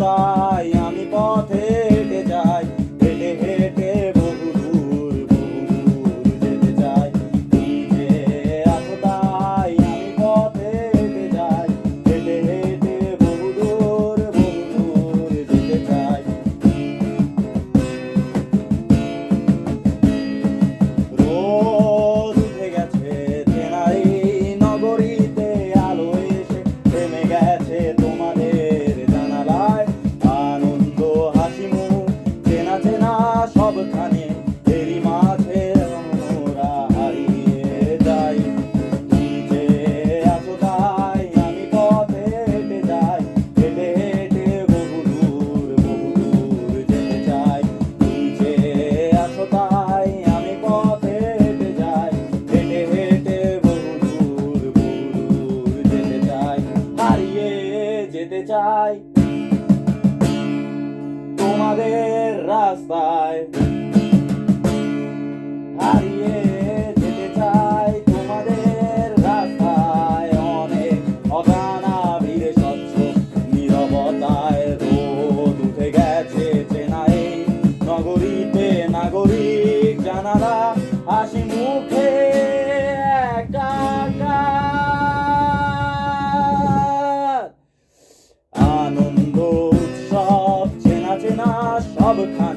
তাই আমি পথে হেঁটে যাই, হেঁটে হেঁটে বহুদূর যেতে চাই। তুমি যে আছো তাই আমি পথে হেঁটে যাই, হেঁটে হেঁটে বহুদূর যেতে চাই। রোদ উঠে গেছে চেনা এই নগরীতে, আলো এসে থেমে গেছে তোমাদের জানালায়। আনন্দ হাসি মুখ চেনা চেনা সবখানে, এরই মাঝে আমরা হারিয়ে যাই। তুমি যে আছো তাই আমি পথে হেঁটে যাই, হেঁটে হেঁটে বহুদূর যেতে চাই। তুমি যে আছো তাই আমি পথে হেঁটে যাই, হেঁটে হেঁটে বহুদূর যেতে চাই। হারিয়ে যেতে চাই তোমাদের রাস্তায়, হারিয়ে যেতে চাই তোমাদের রাস্তায়। অনেক অজানা ভিড়ে স্বচ্ছ নীরবতায়, রোদ উঠে গেছে চেনা এই নগরীতে, নাগরিক জানালা হাসি মুখে একাকার। আনন্দ উৎসব চেনা চেনা সবখানে।